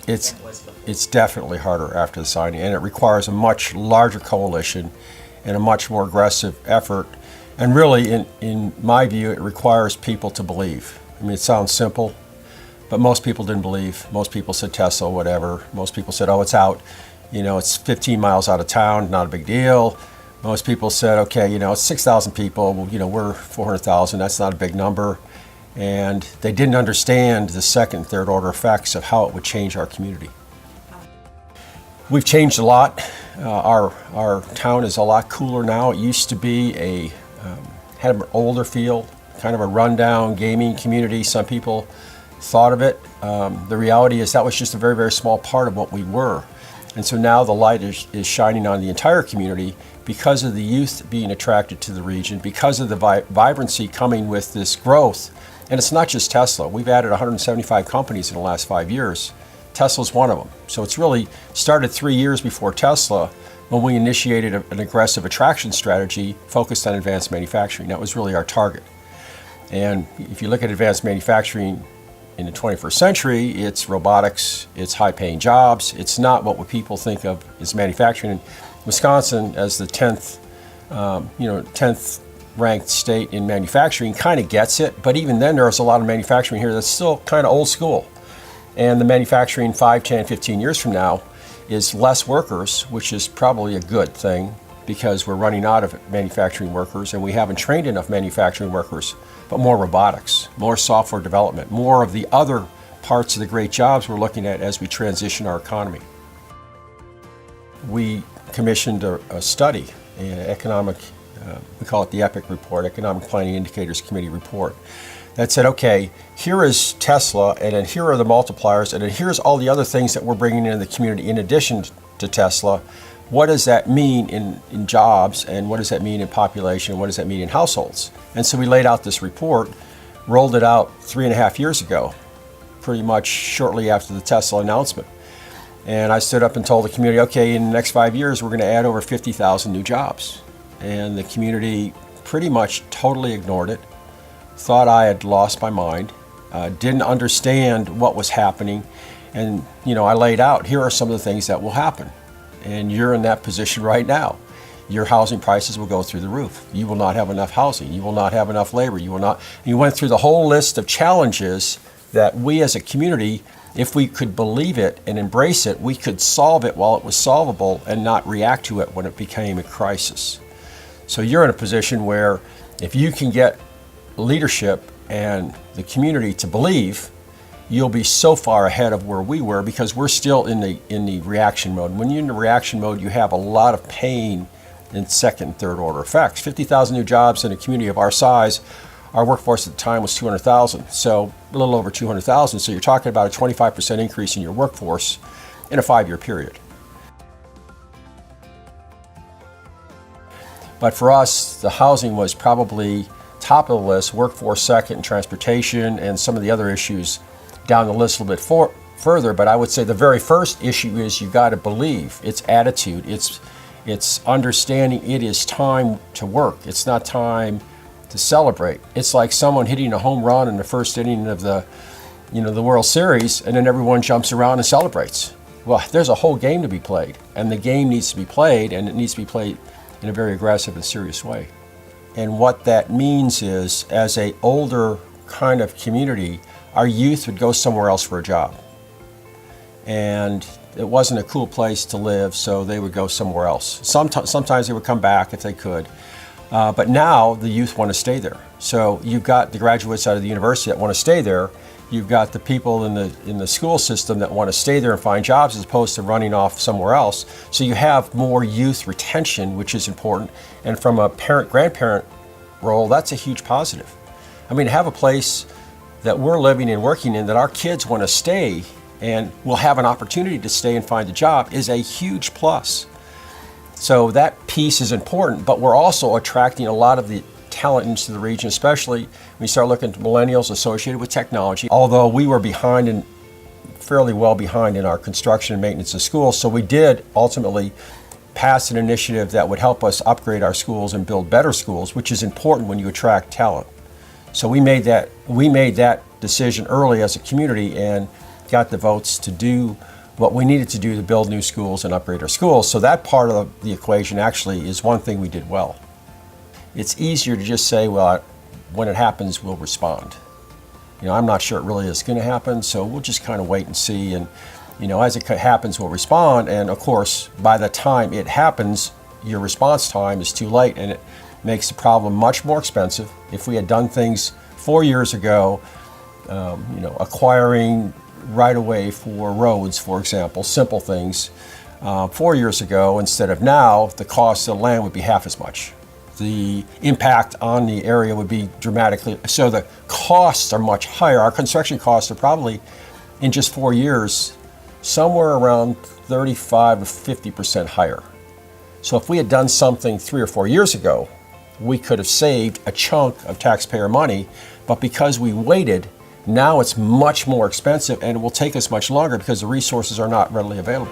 it's than it was before? it's definitely harder after the signing, and it requires a much larger coalition and a much more aggressive effort. And really, in my view, it requires people to believe. I mean, it sounds simple, but most people didn't believe. Most people said Tesla, whatever. Most people said, oh, it's out. You know, it's 15 miles out of town, not a big deal. Most people said, okay, you know, it's 6,000 people. Well, you know, we're 400,000. That's not a big number. And they didn't understand the second and third order effects of how it would change our community. We've changed a lot. Our town is a lot cooler now. It used to be had an older feel, kind of a rundown gaming community. Some people thought of it. The reality is that was just a very, very small part of what we were. And so now the light is shining on the entire community because of the youth being attracted to the region, because of the vibrancy coming with this growth. And it's not just Tesla. We've added 175 companies in the last 5 years. Tesla's one of them. So it's really started 3 years before Tesla when we initiated an aggressive attraction strategy focused on advanced manufacturing. That was really our target. And if you look at advanced manufacturing in the 21st century, it's robotics, it's high-paying jobs. It's not what people think of as manufacturing. And Wisconsin, as the 10th ranked state in manufacturing, kind of gets it. But even then, there's a lot of manufacturing here that's still kind of old school. And the manufacturing 5, 10, 15 years from now is less workers, which is probably a good thing because we're running out of manufacturing workers and we haven't trained enough manufacturing workers, but more robotics, more software development, more of the other parts of the great jobs we're looking at as we transition our economy. We commissioned a study, an economic, we call it the EPIC report, Economic Planning Indicators Committee report, that said, okay, here is Tesla, and then here are the multipliers, and then here's all the other things that we're bringing into the community in addition to Tesla. What does that mean in jobs, and what does that mean in population, and what does that mean in households? And so we laid out this report, rolled it out 3.5 years ago, pretty much shortly after the Tesla announcement. And I stood up and told the community, okay, in the next 5 years, we're going to add over 50,000 new jobs. And the community pretty much totally ignored it, thought I had lost my mind, didn't understand what was happening. And, you know, I laid out, here are some of the things that will happen. And you're in that position right now. Your housing prices will go through the roof. You will not have enough housing. You will not have enough labor. You went through the whole list of challenges that we as a community, if we could believe it and embrace it, we could solve it while it was solvable and not react to it when it became a crisis. So you're in a position where if you can get leadership and the community to believe, you'll be so far ahead of where we were because we're still in the reaction mode. When you're in the reaction mode, you have a lot of pain and second and third order effects. 50,000 new jobs in a community of our size. Our workforce at the time was 200,000, so a little over 200,000. So you're talking about a 25% increase in your workforce in a 5-year period. But for us, the housing was probably top of the list, workforce second, and transportation, and some of the other issues down the list a little bit further. But I would say the very first issue is you got to believe. It's attitude. It's understanding it is time to work. It's not time to celebrate. It's like someone hitting a home run in the first inning of the World Series, and then everyone jumps around and celebrates. Well, there's a whole game to be played, and the game needs to be played, and it needs to be played in a very aggressive and serious way. And what that means is, as an older kind of community, our youth would go somewhere else for a job. And it wasn't a cool place to live, so they would go somewhere else. Sometimes they would come back if they could. But now the youth want to stay there. So you've got the graduates out of the university that want to stay there. You've got the people in the school system that want to stay there and find jobs as opposed to running off somewhere else. So you have more youth retention, which is important. And from a parent-grandparent role, that's a huge positive. I mean, to have a place that we're living and working in that our kids want to stay and will have an opportunity to stay and find a job is a huge plus. So that piece is important, but we're also attracting a lot of the talent into the region, especially when you start looking at millennials associated with technology. Although we were fairly well behind in our construction and maintenance of schools, so we did ultimately pass an initiative that would help us upgrade our schools and build better schools, which is important when you attract talent. So we made that decision early as a community and got the votes to do what we needed to do to build new schools and upgrade our schools. So that part of the equation actually is one thing we did well. It's easier to just say, well, when it happens, we'll respond. I'm not sure it really is going to happen, so we'll just kind of wait and see. And, as it happens, we'll respond. And of course, by the time it happens, your response time is too late, and it makes the problem much more expensive. If we had done things 4 years ago, acquiring right-of-way for roads, for example, simple things, 4 years ago instead of now, the cost of the land would be half as much. The impact on the area would be dramatically, so the costs are much higher. Our construction costs are probably, in just 4 years, somewhere around 35 to 50% higher. So if we had done something 3 or 4 years ago, we could have saved a chunk of taxpayer money, but because we waited, now it's much more expensive and it will take us much longer because the resources are not readily available.